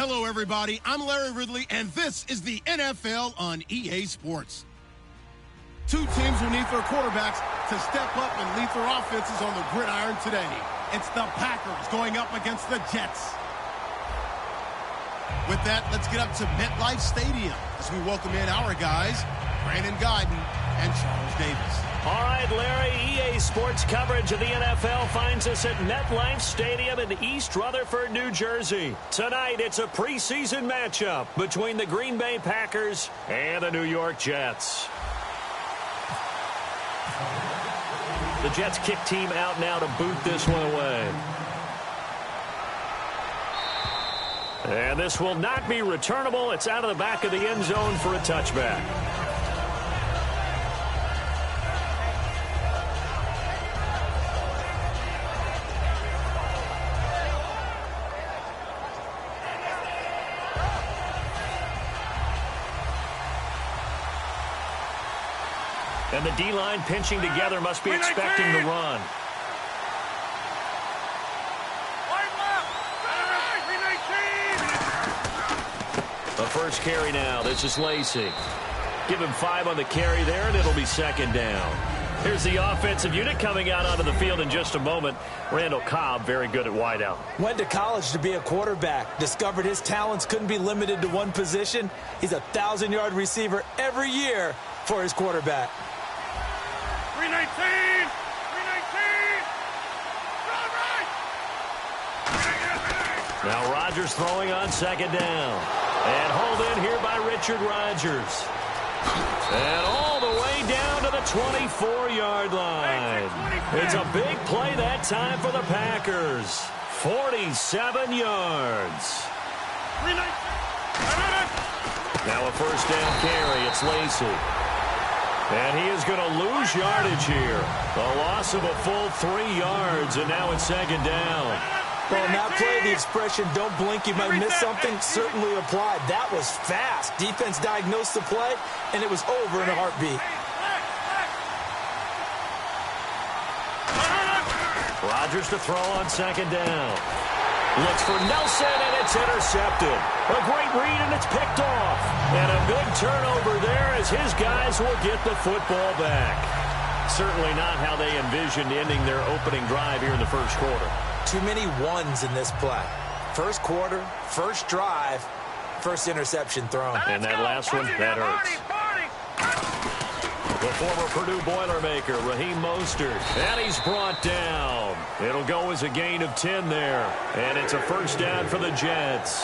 Hello, everybody. I'm Larry Ridley, and this is the NFL on EA Sports. Two teams who need their quarterbacks to step up and lead their offenses on the gridiron today. It's the Packers going up against the Jets. With that, let's get up to MetLife Stadium as we welcome in our guys, Brandon Guyton and Charles Davis. All right, Larry, EA Sports coverage of the NFL finds us at MetLife Stadium in East Rutherford, New Jersey. Tonight, it's a preseason matchup between the Green Bay Packers and the New York Jets. The Jets kick team out now to boot this one away. And this will not be returnable. It's out of the back of the end zone for a touchback. And the D-line pinching together must be expecting the run. The first carry now. This is Lacey. Give him 5 on the carry there, and it'll be second down. Here's the offensive unit coming out onto the field in just a moment. Randall Cobb, very good at wideout. Went to college to be a quarterback. Discovered his talents couldn't be limited to one position. He's a 1,000-yard receiver every year for his quarterback. 319! 319! Now Rodgers throwing on second down. And hauled in here by Richard Rodgers. And all the way down to the 24-yard line. It's a big play that time for the Packers. 47 yards. Now a first down carry. It's Lacey. And he is going to lose yardage here. A loss of a full 3 yards, and now it's second down. Well, in that play, the expression, don't blink, you might miss something, certainly applied. That was fast. Defense diagnosed the play, and it was over in a heartbeat. Rodgers to throw on second down. Looks for Nelson, and it's intercepted. A great read, and it's picked off. And a big turnover there as his guys will get the football back. Certainly not how they envisioned ending their opening drive here in the first quarter. Too many ones in this play. First quarter, first drive, first interception thrown. And that last one, that hurts. The former Purdue Boilermaker, Raheem Mostert. And he's brought down. It'll go as a gain of 10 there. And it's a first down for the Jets.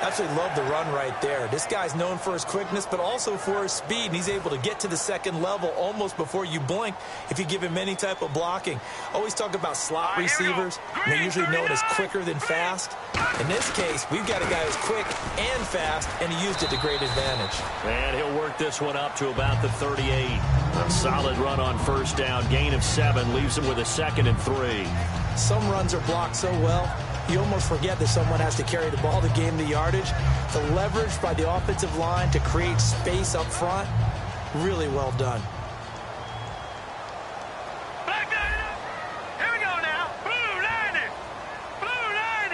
Absolutely love the run right there. This guy's known for his quickness, but also for his speed. And he's able to get to the second level almost before you blink if you give him any type of blocking. Always talk about slot receivers. They're usually known as quicker than fast. In this case, we've got a guy who's quick and fast, and he used it to great advantage. And he'll work this one up to about the 38. A solid run on first down. Gain of 7 leaves him with a 2nd and 3. Some runs are blocked so well, you almost forget that someone has to carry the ball to gain the yardage. The leverage by the offensive line to create space up front, really well done. Here we go now. Blue line. Blue line.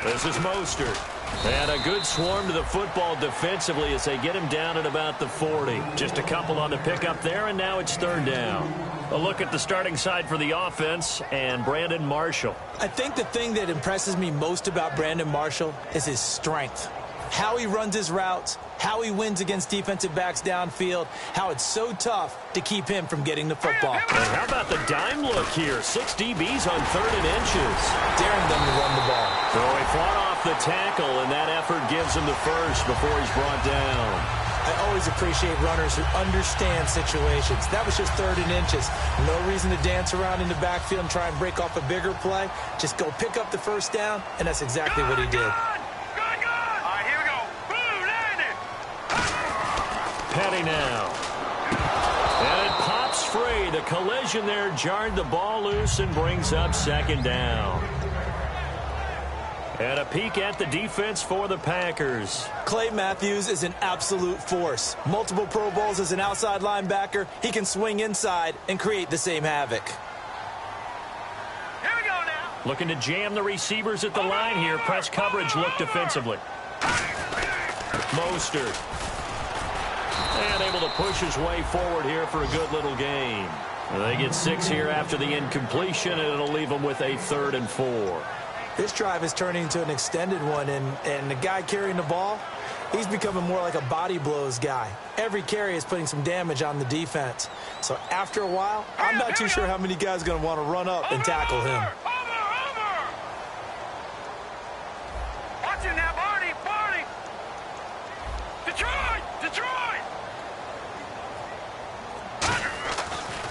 Over. This is Mostert. And a good swarm to the football defensively as they get him down at about the 40. Just a couple on the pickup there, and now it's third down. A look at the starting side for the offense and Brandon Marshall. I think the thing that impresses me most about Brandon Marshall is his strength. How he runs his routes, how he wins against defensive backs downfield, how it's so tough to keep him from getting the football. And how about the dime look here? 6 DBs on 3rd and inches. Daring them to run the ball. So he fought off the tackle, and that effort gives him the first before he's brought down. I always appreciate runners who understand situations. That was just 3rd and inches. No reason to dance around in the backfield and try and break off a bigger play. Just go pick up the first down, and that's exactly what he did. Petty now. And it pops free. The collision there jarred the ball loose and brings up second down. And a peek at the defense for the Packers. Clay Matthews is an absolute force. Multiple Pro Bowls as an outside linebacker. He can swing inside and create the same havoc. Here we go. Looking to jam the receivers at the line here. Press coverage look defensively. Mostert. And able to push his way forward here for a good little gain. They get 6 here after the incompletion, and it'll leave them with a 3rd and 4. This drive is turning into an extended one, and the guy carrying the ball, he's becoming more like a body blows guy. Every carry is putting some damage on the defense. So after a while, I'm not too sure how many guys are going to want to run up and tackle him. Watching that, Barney! Detroit!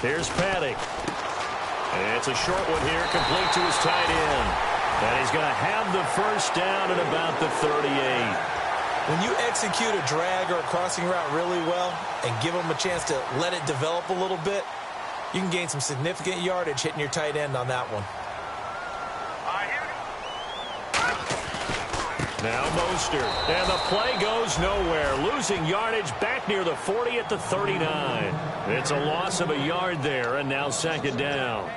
Here's Paddock. And it's a short one here, complete to his tight end. And he's going to have the first down at about the 38. When you execute a drag or a crossing route really well and give them a chance to let it develop a little bit, you can gain some significant yardage hitting your tight end on that one. Now Mostert. And the play goes nowhere. Losing yardage back near the 40 at the 39. It's a loss of a yard there, and now 2nd down.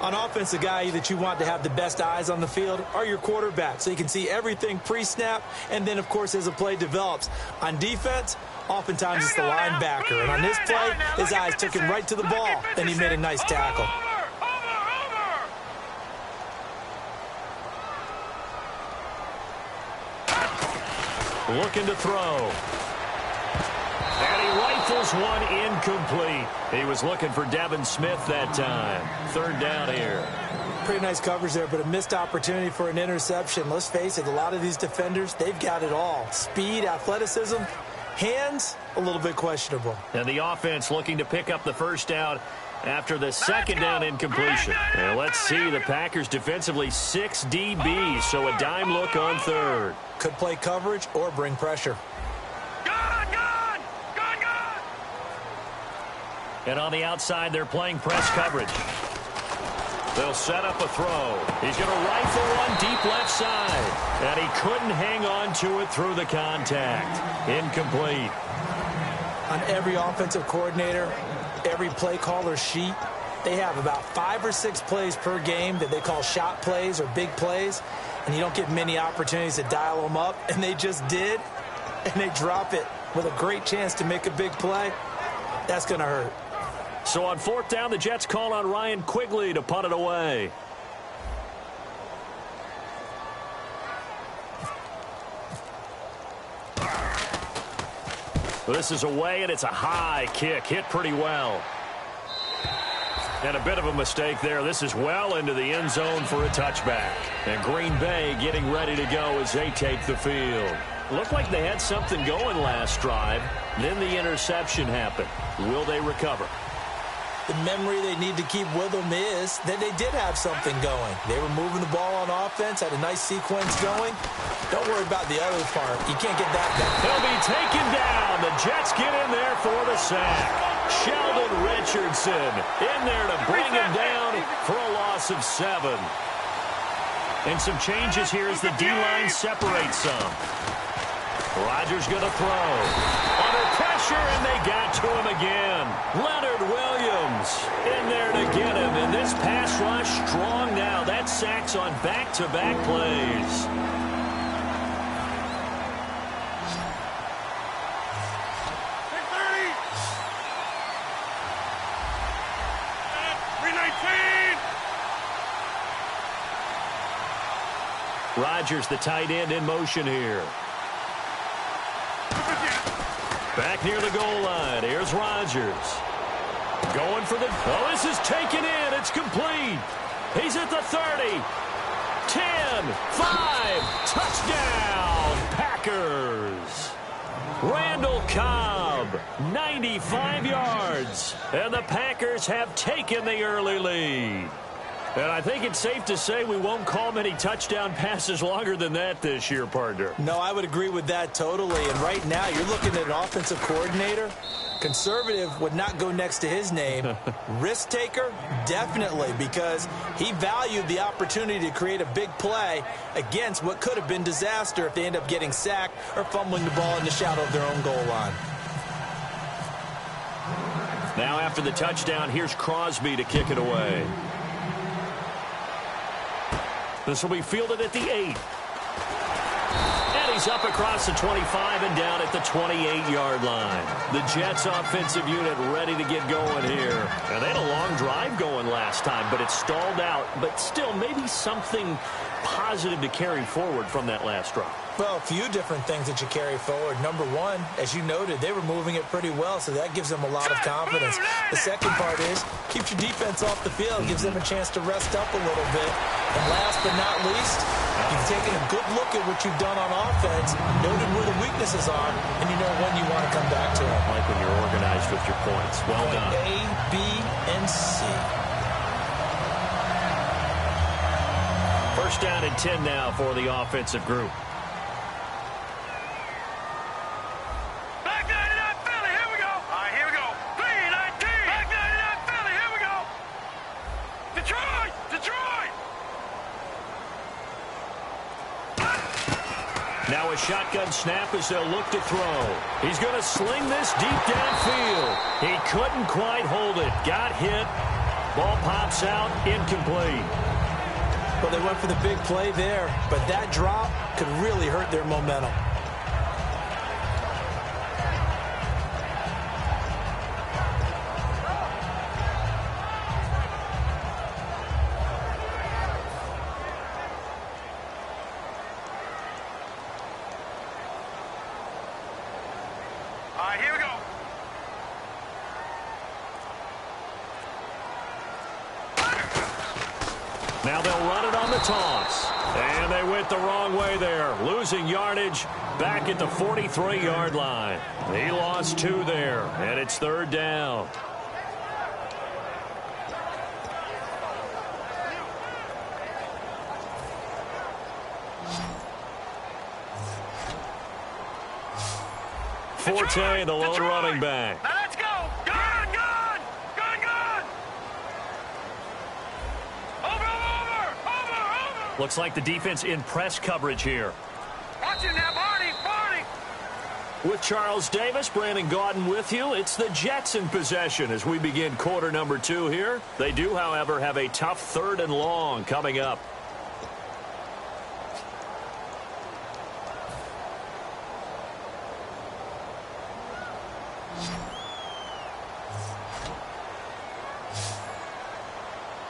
On offense, the guy that you want to have the best eyes on the field are your quarterback, so you can see everything pre-snap, and then, of course, as the play develops. On defense, oftentimes it's the linebacker, and on this play, his eyes took him right to the ball, and he made a nice tackle. Looking to throw. And he rifles one incomplete. He was looking for Devin Smith that time. 3rd down here. Pretty nice coverage there, but a missed opportunity for an interception. Let's face it, a lot of these defenders, they've got it all. Speed, athleticism, hands, a little bit questionable. And the offense looking to pick up the first down after the 2nd down incompletion. And let's see, the Packers defensively 6 DBs, so a dime look on 3rd. Could play coverage or bring pressure. And on the outside, they're playing press coverage. They'll set up a throw. He's going to rifle one deep left side. And he couldn't hang on to it through the contact. Incomplete. On every offensive coordinator, every play caller sheet, they have about 5 or 6 plays per game that they call shot plays or big plays. And you don't get many opportunities to dial them up. And they just did. And they drop it with a great chance to make a big play. That's going to hurt. So on 4th down, the Jets call on Ryan Quigley to punt it away. This is away, and it's a high kick. Hit pretty well. And a bit of a mistake there. This is well into the end zone for a touchback. And Green Bay getting ready to go as they take the field. Looked like they had something going last drive. Then the interception happened. Will they recover? The memory they need to keep with them is that they did have something going. They were moving the ball on offense, had a nice sequence going. Don't worry about the other part. You can't get that back. He'll be taken down. The Jets get in there for the sack. Sheldon Richardson in there to bring him down for a loss of 7. And some changes here as the D-line separates some. Rodgers going to throw. Under pressure, and they got to him again. Leonard Williams in there to get him. And this pass rush strong now. That sacks on back-to-back plays. Rodgers, the tight end, in motion here. Back near the goal line. Here's Rodgers. Going for the... Oh, this is taken in. It's complete. He's at the 30. 10, 5, touchdown, Packers. Randall Cobb, 95 yards. And the Packers have taken the early lead. And I think it's safe to say we won't call many touchdown passes longer than that this year, partner. No, I would agree with that totally. And right now, you're looking at an offensive coordinator. Conservative would not go next to his name. Risk taker, definitely, because he valued the opportunity to create a big play against what could have been disaster if they end up getting sacked or fumbling the ball in the shadow of their own goal line. Now after the touchdown, here's Crosby to kick it away. This will be fielded at the 8. And he's up across the 25 and down at the 28-yard line. The Jets offensive unit ready to get going here. And they had a long drive going last time, but it stalled out. But still, maybe something positive to carry forward from that last drive. Well, a few different things that you carry forward. Number one, as you noted, they were moving it pretty well, so that gives them a lot of confidence. The second part is, keeps your defense off the field, gives them a chance to rest up a little bit. And last but not least, you've taken a good look at what you've done on offense, noted where the weaknesses are, and you know when you want to come back to them. Like when you're organized with your points. Well done. A, B, and C. First down and 10 now for the offensive group. Back 99 Philly, here we go. All right, here we go. 3-19. Back 99 Philly, here we go. Detroit, Detroit. Now a shotgun snap as they'll look to throw. He's going to sling this deep downfield. He couldn't quite hold it. Got hit. Ball pops out. Incomplete. Well, they went for the big play there, but that drop could really hurt their momentum. All right, here we go. Now they'll run it on the toss. And they went the wrong way there. Losing yardage back at the 43-yard line. He lost 2 there, and it's third down. Forte, the lone running back. Now let's go. Gone, gone, gone, gone. Over. Looks like the defense in press coverage here. Watch it now, Barney. With Charles Davis, Brandon Gaudin with you. It's the Jets in possession as we begin quarter number 2 here. They do, however, have a tough third and long coming up.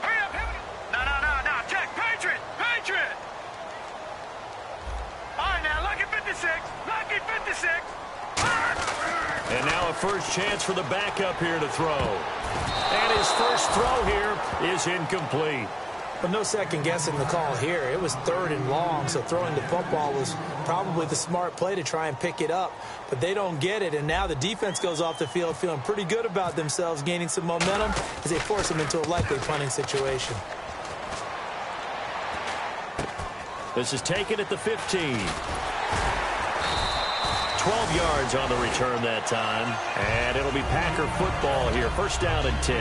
Hurry up. No. Check. Patriot. All right, now, lucky 56. And now a first chance for the backup here to throw. And his first throw here is incomplete. But no second guessing the call here. It was third and long, so throwing the football was probably the smart play to try and pick it up. But they don't get it, and now the defense goes off the field feeling pretty good about themselves, gaining some momentum as they force them into a likely punting situation. This is taken at the 15. 12 yards on the return that time. And it'll be Packer football here. First down and 10.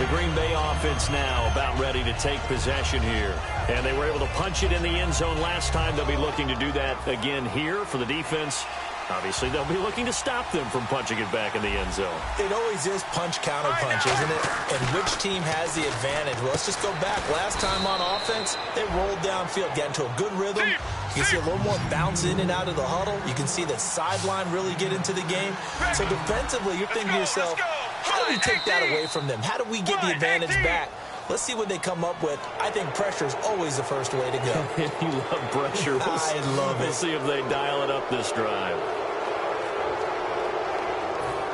The Green Bay offense now about ready to take possession here. And they were able to punch it in the end zone last time. They'll be looking to do that again here for the defense. Obviously, they'll be looking to stop them from punching it back in the end zone. It always is punch-counter-punch, isn't it? And which team has the advantage? Well, let's just go back. Last time on offense, they rolled downfield, got into a good rhythm. You can see a little more bounce in and out of the huddle. You can see the sideline really get into the game. So defensively, you're thinking to yourself, how do we take that away from them? How do we get the advantage back? Let's see what they come up with. I think pressure is always the first way to go. You love pressure. I love it. We'll see if they dial it up this drive.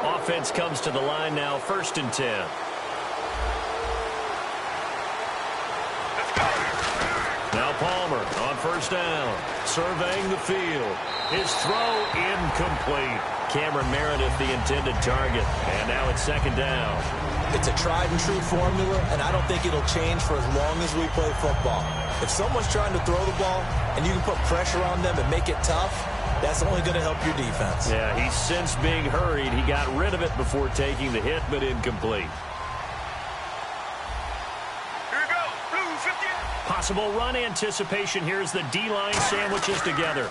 Offense comes to the line now, first and 10. Now Palmer on first down, surveying the field. His throw incomplete. Cameron Meredith, the intended target. And now it's second down. It's a tried-and-true formula, and I don't think it'll change for as long as we play football. If someone's trying to throw the ball and you can put pressure on them and make it tough, that's only going to help your defense. Yeah, he's since being hurried. He got rid of it before taking the hit, but incomplete. Here we go. Blue 50. Possible run anticipation. Here's the D-line sandwiches together.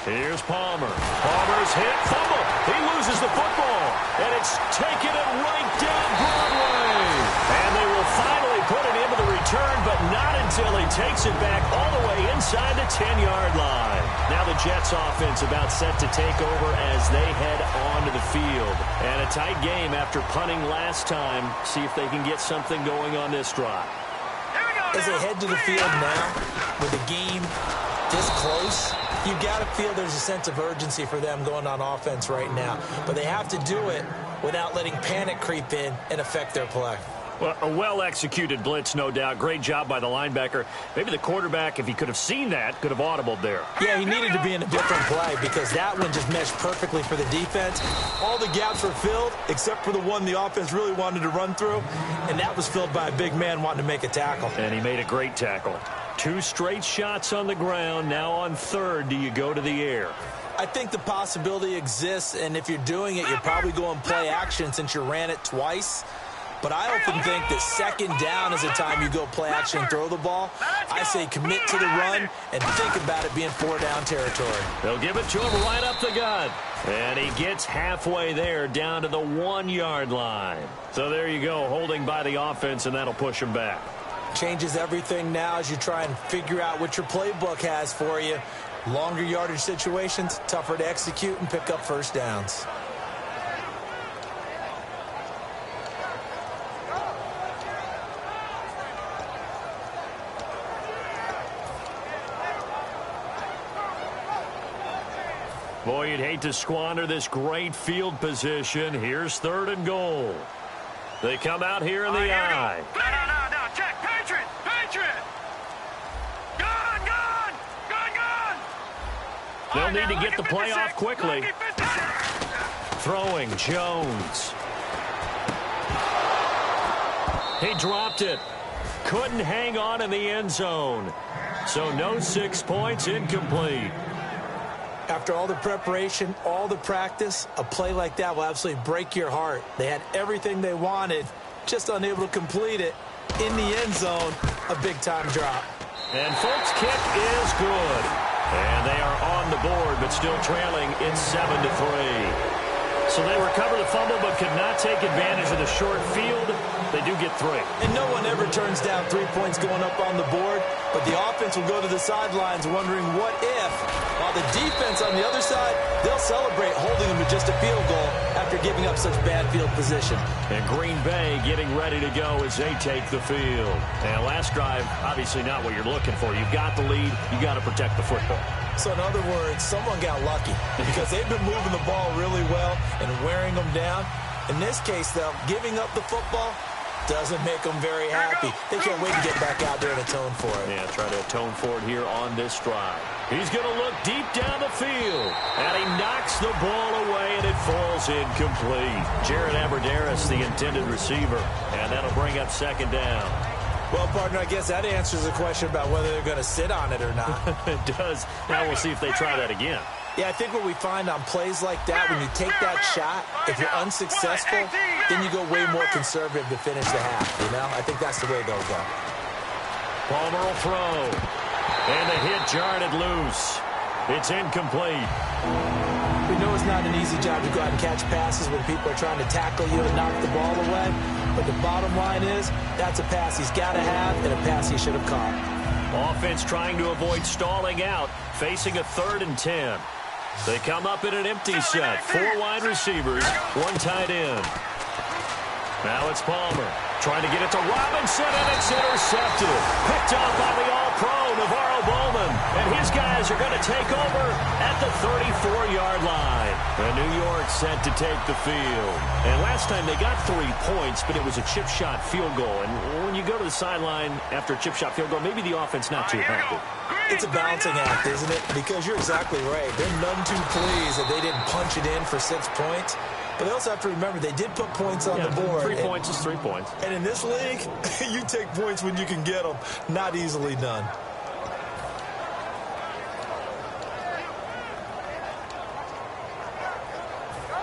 Here's Palmer. Palmer's hit. Fumble. He loses the football. And it's taken it right down Broadway. And they will finally put it into the return return, but not until he takes it back all the way inside the 10-yard line. Now the Jets offense about set to take over as they head onto the field. And a tight game after punting last time. See if they can get something going on this drive. As they head to the field now, with the game this close, you've got to feel there's a sense of urgency for them going on offense right now. But they have to do it without letting panic creep in and affect their play. Well, a well-executed blitz, no doubt. Great job by the linebacker. Maybe the quarterback, if he could have seen that, could have audibled there. Yeah, he needed to be in a different play because that one just meshed perfectly for the defense. All the gaps were filled except for the one the offense really wanted to run through, and that was filled by a big man wanting to make a tackle. And he made a great tackle. 2 straight shots on the ground. Now on third, do you go to the air? I think the possibility exists, and if you're doing it, you're probably going play action since you ran it twice. But I often think that second down is the time you go play action and throw the ball. I say commit to the run and think about it being 4-down territory. They'll give it to him right up the gut. And he gets halfway there down to the 1-yard line. So there you go, holding by the offense, and that'll push him back. Changes everything now as you try and figure out what your playbook has for you. Longer yardage situations, tougher to execute and pick up first downs. Boy, you'd hate to squander this great field position. Here's 3rd and goal. They come out here in the eye. No. Check. Patriot. Gun. They'll need to get the play off quickly. Throwing, Jones. He dropped it. Couldn't hang on in the end zone. So no 6 points, incomplete. After all the preparation, all the practice, a play like that will absolutely break your heart. They had everything they wanted, just unable to complete it. In the end zone, a big-time drop. And Folk's kick is good. And they are on the board, but still trailing. It's 7-3. So they recover the fumble, but could not take advantage of the short field. They do get 3. And no one ever turns down 3 points going up on the board, but the offense will go to the sidelines wondering what if. While the defense on the other side, they'll celebrate holding them to just a field goal after giving up such bad field position. And Green Bay getting ready to go as they take the field. And last drive, obviously not what you're looking for. You've got the lead. You got to protect the football. So in other words, someone got lucky because they've been moving the ball really well and wearing them down. In this case, though, giving up the football doesn't make them very happy. They can't wait to get back out there and atone for it. Yeah, try to atone for it here on this drive. He's going to look deep down the field. And he knocks the ball away, and it falls incomplete. Jared Aberderis, the intended receiver. And that'll bring up 2nd down. Well, partner, I guess that answers the question about whether they're going to sit on it or not. It does. Now we'll see if they try that again. Yeah, I think what we find on plays like that, when you take that shot, if you're unsuccessful, then you go way more conservative to finish the half, you know? I think that's the way they'll go. Palmer will throw. And the hit jarred it loose. It's incomplete. We know it's not an easy job to go out and catch passes when people are trying to tackle you and knock the ball away. But the bottom line is, that's a pass he's got to have and a pass he should have caught. Offense trying to avoid stalling out, facing a 3rd and 10. They come up in an empty set. 4 wide receivers, 1 tight end. Now it's Palmer trying to get it to Robinson, and it's intercepted. Picked off by the All-Pro, Navarro Bowman. And his guys are going to take over at the 34-yard line. And New York set to take the field. And last time they got 3 points, but it was a chip shot field goal. And when you go to the sideline after a chip shot field goal, maybe the offense not too happy. It's a balancing act, isn't it? Because you're exactly right. They're none too pleased that they didn't punch it in for 6 points. But they also have to remember they did put points on the board. 3 points is 3 points. And in this league, you take points when you can get them. Not easily done.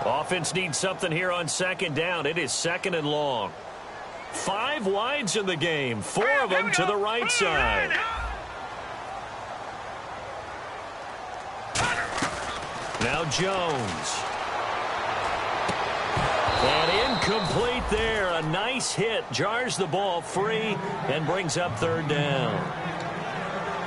Offense needs something here on 2nd down. It is 2nd and long. 5 wides in the game. 4 of them to the right side. Now Jones. And incomplete there. A nice base hit jars the ball free and brings up third down.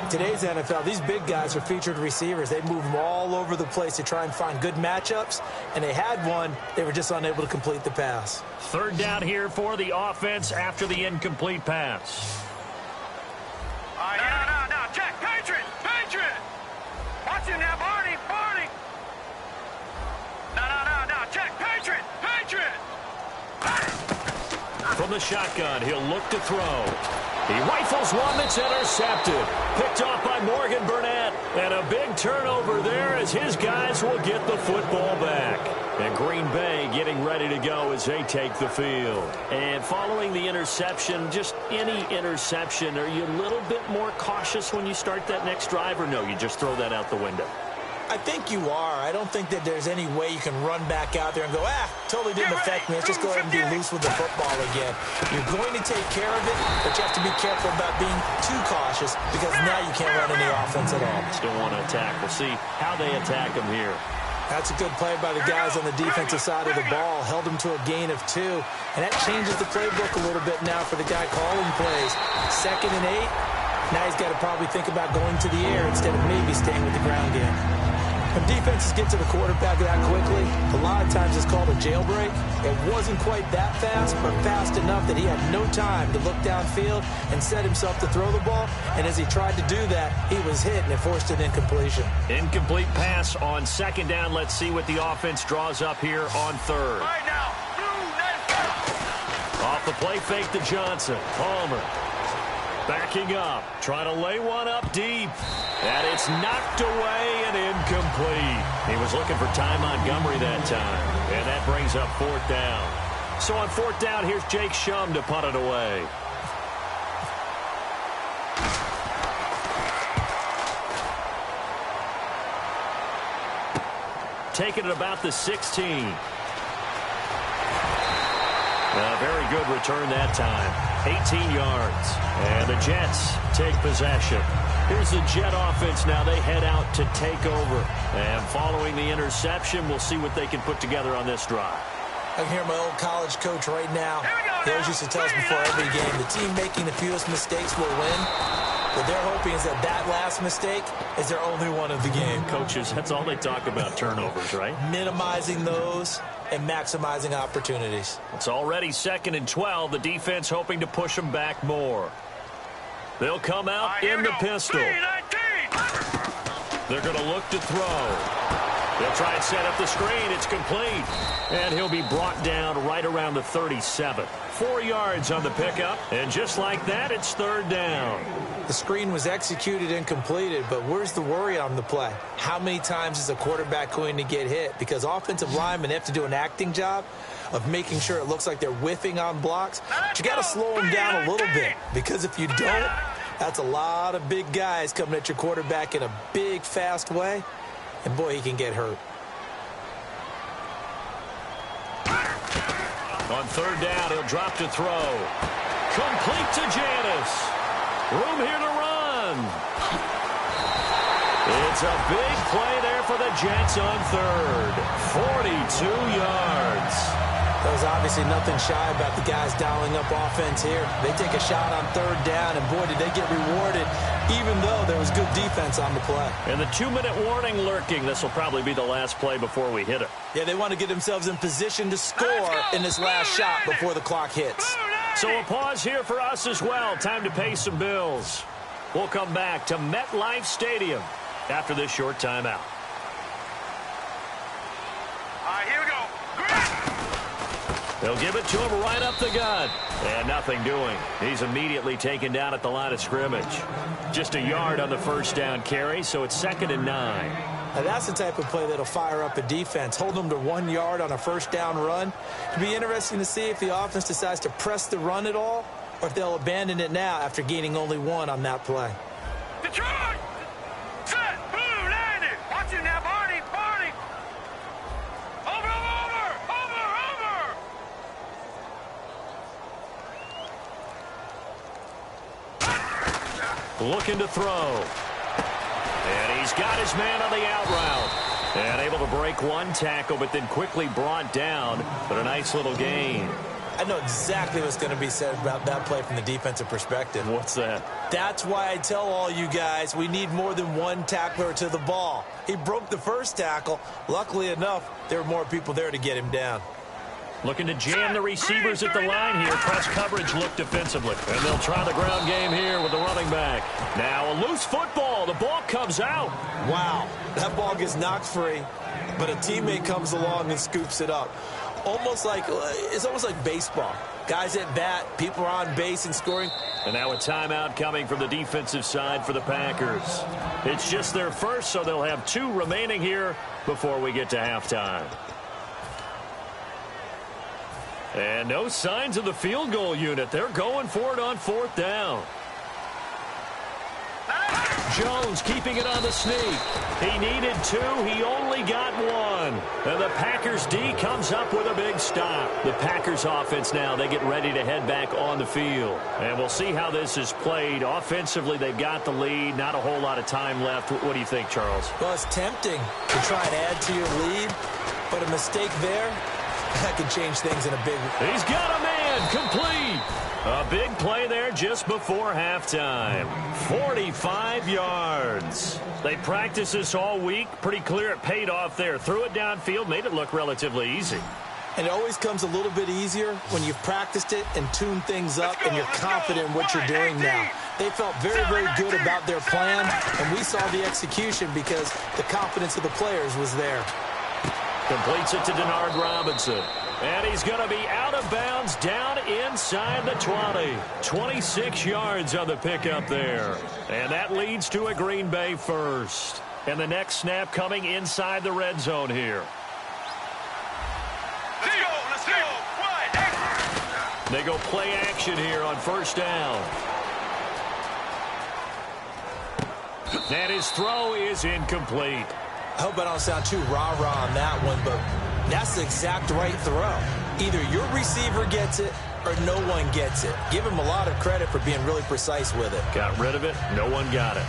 Today's NFL, these big guys are featured receivers. They move them all over the place to try and find good matchups, and they had one. They were just unable to complete the pass. Third down here for the offense after the incomplete pass. No, check, Patriot! Watch him now, Barney! No, check, Patriot! From the shotgun, he'll look to throw. He rifles one that's intercepted. Picked off by Morgan Burnett. And a big turnover there as his guys will get the football back. And Green Bay getting ready to go as they take the field. And following the interception, just any interception, are you a little bit more cautious when you start that next drive, or no, you just throw that out the window? I think you are. I don't think that there's any way you can run back out there and go, totally didn't affect me. Let's just go ahead and be loose with the football again. You're going to take care of it, but you have to be careful about being too cautious because now you can't run any offense at all. Still want to attack. We'll see how they attack him here. That's a good play by the guys on the defensive side of the ball. Held him to a gain of 2. And that changes the playbook a little bit now for the guy calling plays. 2nd and 8. Now he's got to probably think about going to the air instead of maybe staying with the ground game. When defenses get to the quarterback that quickly, a lot of times it's called a jailbreak. It wasn't quite that fast, but fast enough that he had no time to look downfield and set himself to throw the ball. And as he tried to do that, he was hit and it forced an incompletion. Incomplete pass on 2nd down. Let's see what the offense draws up here on 3rd. Right now, Off the play fake to Johnson. Palmer backing up, trying to lay one up deep. And it's knocked away and incomplete. He was looking for Ty Montgomery that time. And that brings up 4th down. So on 4th down, here's Jake Shum to punt it away. Taking it about the 16. A very good return that time. 18 yards. And the Jets take possession. Here's the Jet offense now. They head out to take over. And following the interception, we'll see what they can put together on this drive. I can hear my old college coach right now. He always used to tell us before every game, the team making the fewest mistakes will win. What they're hoping is that that last mistake is their only one of the game. Coaches, that's all they talk about, turnovers, right? Minimizing those and maximizing opportunities. It's already 2nd and 12. The defense hoping to push them back more. They'll come out in the pistol. They're going to look to throw. They'll try and set up the screen. It's complete. And he'll be brought down right around the 37. 4 yards on the pickup. And just like that, it's 3rd down. The screen was executed and completed, but where's the worry on the play? How many times is a quarterback going to get hit? Because offensive linemen have to do an acting job of making sure it looks like they're whiffing on blocks. But you got to slow them down a little bit, because if you don't, that's a lot of big guys coming at your quarterback in a big, fast way. And, boy, he can get hurt. On 3rd down, he'll drop to throw. Complete to Janis. Room here to run. It's a big play there for the Jets on 3rd. 42 yards. There was obviously nothing shy about the guys dialing up offense here. They take a shot on 3rd down, and boy, did they get rewarded, even though there was good defense on the play. And the 2-minute warning lurking. This will probably be the last play before we hit it. Yeah, they want to get themselves in position to score in this last shot before the clock hits. So a pause here for us as well. Time to pay some bills. We'll come back to MetLife Stadium after this short timeout. Here we go. They'll give it to him right up the gut. And nothing doing. He's immediately taken down at the line of scrimmage. Just a yard on the 1st down carry, so it's 2nd and 9. Now that's the type of play that'll fire up a defense. Hold them to 1 yard on a 1st down run. It'll be interesting to see if the offense decides to press the run at all, or if they'll abandon it now after gaining only 1 on that play. Detroit! Set! Blue 90! Watch it now, Barney! Barney! Over! Looking to throw. And he's got his man on the out route. And able to break 1 tackle, but then quickly brought down. But a nice little gain. I know exactly what's going to be said about that play from the defensive perspective. What's that? That's why I tell all you guys we need more than one tackler to the ball. He broke the first tackle. Luckily enough, there were more people there to get him down. Looking to jam the receivers at the line here. Press coverage look defensively. And they'll try the ground game here with the running back. Now a loose football. The ball comes out. Wow, that ball gets knocked free, but a teammate comes along and scoops it up. It's almost like baseball. Guys at bat, people are on base and scoring. And now a timeout coming from the defensive side for the Packers. It's just their first, so they'll have 2 remaining here before we get to halftime. And no signs of the field goal unit. They're going for it on 4th down. Jones keeping it on the sneak. He needed 2. He only got 1. And the Packers D comes up with a big stop. The Packers offense now, they get ready to head back on the field. And we'll see how this is played. Offensively, they've got the lead. Not a whole lot of time left. What do you think, Charles? Well, it's tempting to try and add to your lead, but a mistake there, that could change things in a big way. He's got a man complete. A big play there just before halftime. 45 yards. They practiced this all week. Pretty clear it paid off there. Threw it downfield, made it look relatively easy. And it always comes a little bit easier when you've practiced it and tuned things up and you're confident in what you're doing now. They felt very, very good about their plan, and we saw the execution because the confidence of the players was there. Completes it to Denard Robinson. And he's going to be out of bounds down inside the 20. 26 yards on the pickup there. And that leads to a Green Bay first. And the next snap coming inside the red zone here. Let's go. They go play action here on 1st down. And his throw is incomplete. I hope I don't sound too rah-rah on that one, but that's the exact right throw. Either your receiver gets it or no one gets it. Give him a lot of credit for being really precise with it. Got rid of it. No one got it.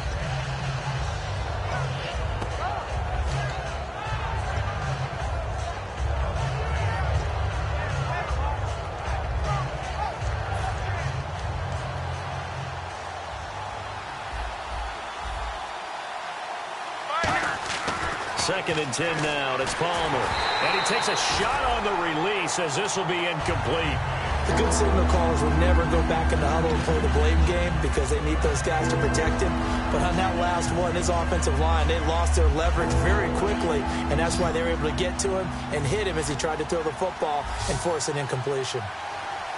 Second and 10 now, and it's Palmer. And he takes a shot on the release as this will be incomplete. The good signal callers will never go back in the huddle and play the blame game because they need those guys to protect him. But on that last one, his offensive line, they lost their leverage very quickly, and that's why they were able to get to him and hit him as he tried to throw the football and force an incompletion.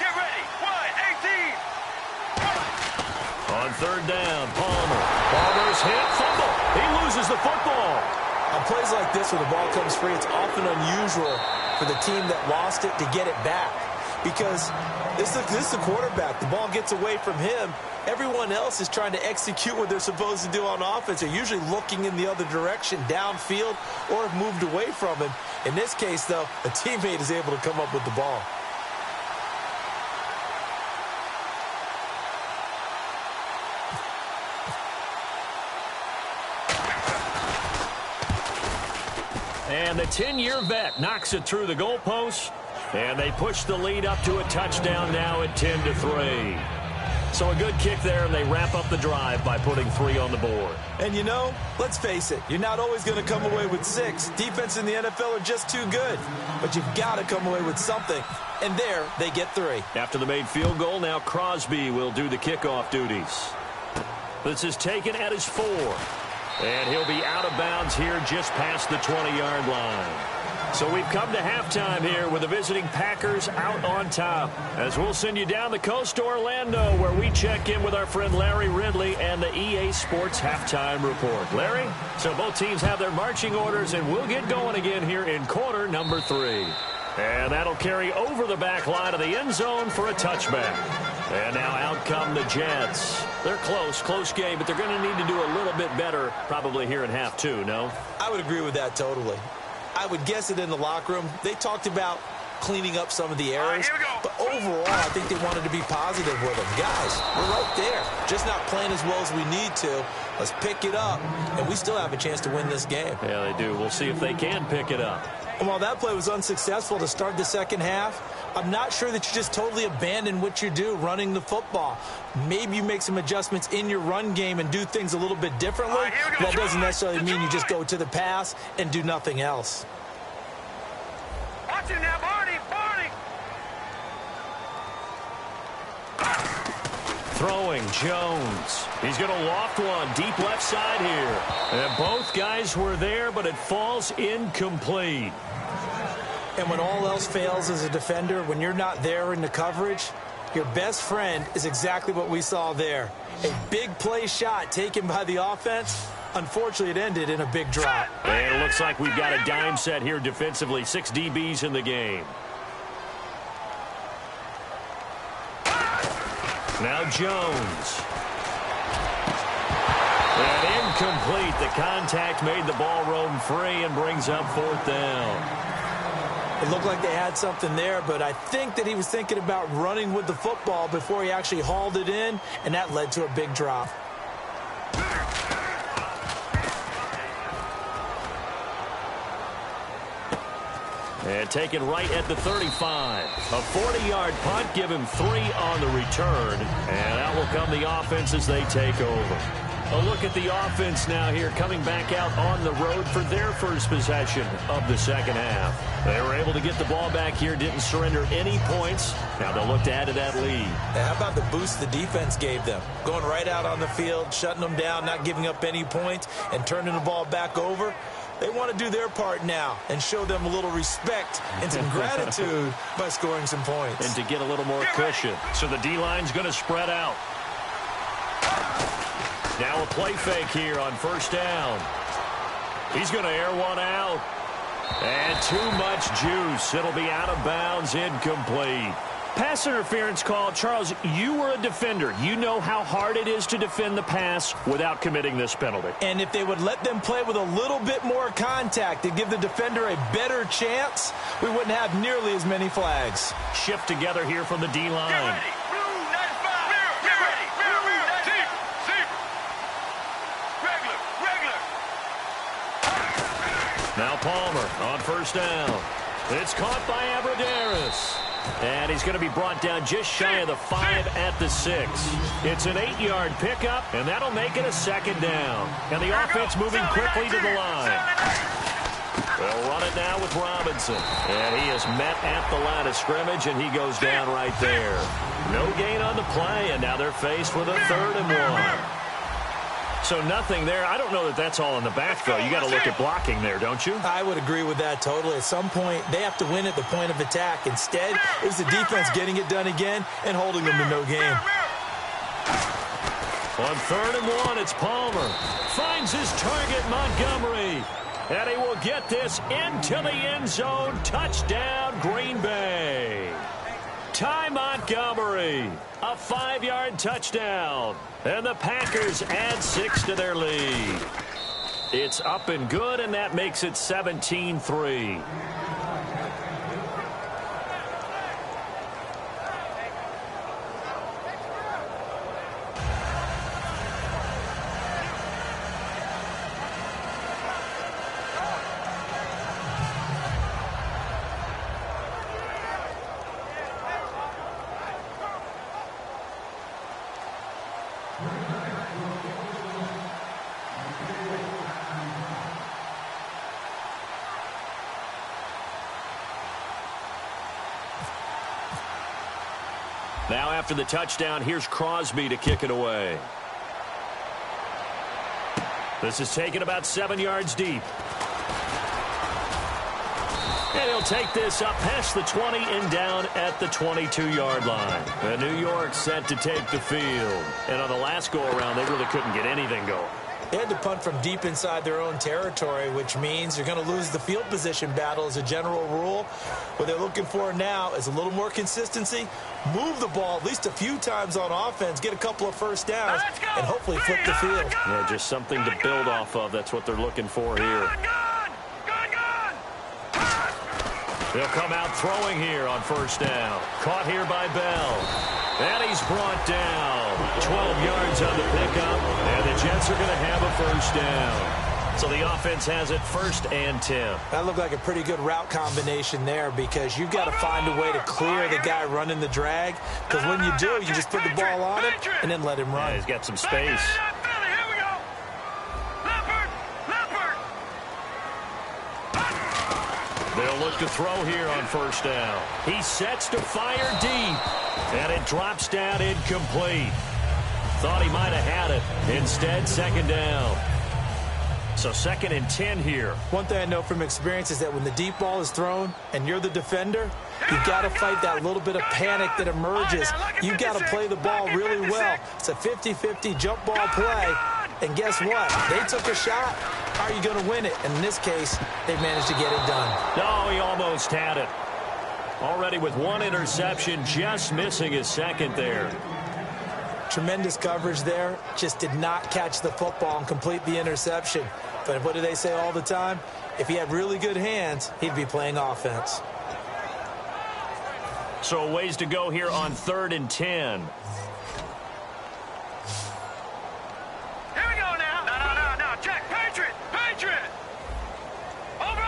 Get ready. 1-18. On 3rd down, Palmer. Palmer's hit, fumble. He loses the football. On plays like this where the ball comes free, it's often unusual for the team that lost it to get it back because this is the quarterback. The ball gets away from him. Everyone else is trying to execute what they're supposed to do on offense. They're usually looking in the other direction, downfield, or have moved away from him. In this case, though, a teammate is able to come up with the ball. And the 10-year vet knocks it through the goalpost, and they push the lead up to a touchdown now at 10-3. So a good kick there, and they wrap up the drive by putting 3 on the board. And you know, let's face it, you're not always going to come away with 6. Defense in the NFL are just too good. But you've got to come away with something. And there, they get 3. After the made field goal, now Crosby will do the kickoff duties. This is taken at his 4. And he'll be out of bounds here just past the 20-yard line. So we've come to halftime here with the visiting Packers out on top. As we'll send you down the coast to Orlando where we check in with our friend Larry Ridley and the EA Sports Halftime Report. Larry, so both teams have their marching orders and we'll get going again here in quarter number 3. And that'll carry over the back line of the end zone for a touchback. And now out come the Jets. They're close game, but they're going to need to do a little bit better probably here in half 2, no? I would agree with that totally. I would guess it in the locker room. They talked about cleaning up some of the errors. Here we go. But overall, I think they wanted to be positive with them. Guys, we're right there. Just not playing as well as we need to. Let's pick it up, and we still have a chance to win this game. Yeah, they do. We'll see if they can pick it up. And while that play was unsuccessful to start the second half, I'm not sure that you just totally abandon what you do running the football. Maybe you make some adjustments in your run game and do things a little bit differently. That doesn't necessarily mean you just go to the pass and do nothing else. Watch him now, Barney. Throwing, Jones. He's going to loft one deep left side here. And both guys were there, but it falls incomplete. And when all else fails as a defender, when you're not there in the coverage, your best friend is exactly what we saw there. A big play shot taken by the offense. Unfortunately, it ended in a big drop. And it looks like we've got a dime set here defensively. 6 DBs in the game. Now Jones. And incomplete. The contact made the ball roam free and brings up 4th down. It looked like they had something there, but I think that he was thinking about running with the football before he actually hauled it in, and that led to a big drop. And taken right at the 35. A 40-yard punt, give him 3 on the return. And out will come the offense as they take over. A look at the offense now here, coming back out on the road for their first possession of the second half. They were able to get the ball back here, didn't surrender any points. Now they'll look to add to that lead. How about the boost the defense gave them? Going right out on the field, shutting them down, not giving up any points, and turning the ball back over. They want to do their part now and show them a little respect and some gratitude by scoring some points. And to get a little more cushion. So the D-line's going to spread out. Now a play fake here on 1st down. He's going to air one out. And too much juice. It'll be out of bounds, incomplete. Pass interference call. Charles, you were a defender. You know how hard it is to defend the pass without committing this penalty. And if they would let them play with a little bit more contact and give the defender a better chance, we wouldn't have nearly as many flags. Shift together here from the D-line. Get ready. Blue 95. Get ready. Zip. Regular. Now Palmer on 1st down. It's caught by Abradaris. And he's going to be brought down just shy of the 5 at the 6. It's an 8-yard pickup, and that'll make it a 2nd down. And the offense moving quickly to the line. They'll run it now with Robinson. And he is met at the line of scrimmage, and he goes down right there. No gain on the play, and now they're faced with a 3rd and 1. So nothing there. I don't know that that's all in the back, though. You got to look at blocking there, don't you? I would agree with that totally. At some point, they have to win at the point of attack. Instead, it was the defense getting it done again and holding them to no gain. On 3rd and 1, it's Palmer. Finds his target, Montgomery. And he will get this into the end zone. Touchdown, Green Bay. Ty Montgomery, a 5-yard touchdown. And the Packers add 6 to their lead. It's up and good, and that makes it 17-3. Now after the touchdown, here's Crosby to kick it away. This is taken about 7 yards deep. And he'll take this up past the 20 and down at the 22-yard line. And New York set to take the field. And on the last go-around, they really couldn't get anything going. They had to punt from deep inside their own territory, which means you're going to lose the field position battle as a general rule. What they're looking for now is a little more consistency, move the ball at least a few times on offense, get a couple of first downs, and hopefully flip the field. Yeah, just something to build off of. That's what they're looking for here. They'll come out throwing here on first down. Caught here by Bell. And he's brought down. 12 yards on the pickup. And the Jets are going to have a first down. So the offense has it 1st and 10. That looked like a pretty good route combination there because you've got to find a way to clear the guy running the drag. Because when you do, you just put the ball on him and then let him run. Yeah, he's got some space. They'll look to throw here on first down. He sets to fire deep. And it drops down incomplete. Thought he might have had it. Instead, 2nd down. So 2nd and 10 here. One thing I know from experience is that when the deep ball is thrown and you're the defender, you've got to fight that little bit of panic that emerges. You've got to play the ball really well. It's a 50-50 jump ball play. And guess what? They took a shot. How are you going to win it? And in this case, they managed to get it done. No, he almost had it. Already with 1 interception, just missing his 2nd there. Tremendous coverage there. Just did not catch the football and complete the interception. But what do they say all the time? If he had really good hands, he'd be playing offense. So ways to go here on 3rd and 10. Here we go now. No. Check. Patriot. Over.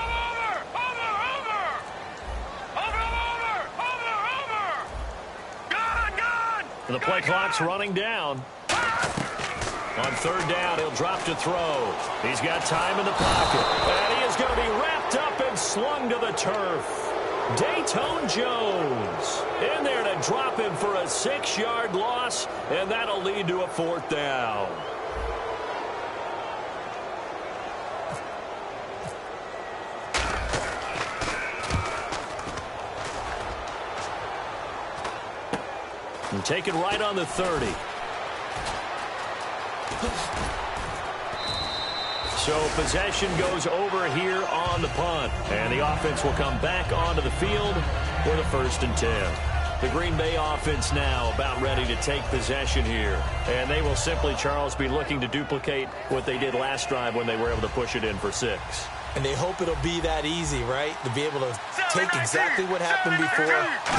Gone. The play clock's running down. On 3rd down, he'll drop to throw. He's got time in the pocket. And he is going to be wrapped up and slung to the turf. Dayton Jones in there to drop him for a 6-yard loss, and that'll lead to a 4th down. And take it right on the 30. So possession goes over here on the punt. And the offense will come back onto the field for the 1st and 10. The Green Bay offense now about ready to take possession here. And they will simply, Charles, be looking to duplicate what they did last drive when they were able to push it in for 6. And they hope it'll be that easy, right? To be able to take exactly what happened before,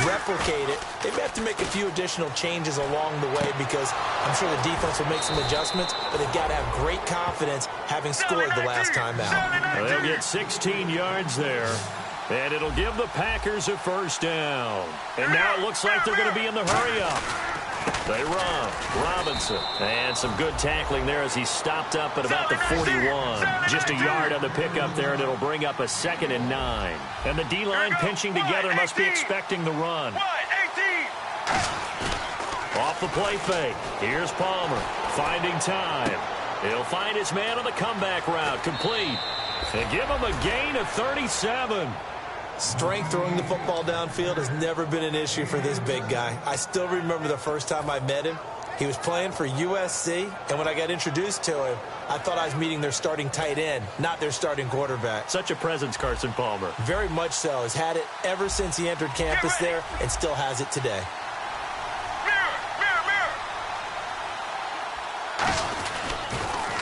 replicate it. They may have to make a few additional changes along the way because I'm sure the defense will make some adjustments, but they've got to have great confidence having scored the last time out. Well, they'll get 16 yards there, and it'll give the Packers a 1st down. And now it looks like they're going to be in the hurry-up. They run. Robinson. And some good tackling there as he stopped up at about the 41. Just a yard on the pickup there, and it'll bring up a 2nd and 9. And the D-line pinching together must be expecting the run. Off the play fake. Here's Palmer. Finding time. He'll find his man on the comeback route. Complete. And give him a gain of 37. Strength throwing the football downfield has never been an issue for this big guy. I still remember the first time I met him. He was playing for USC, and when I got introduced to him, I thought I was meeting their starting tight end, not their starting quarterback. Such a presence, Carson Palmer. Very much so. Has had it ever since he entered campus there and still has it today.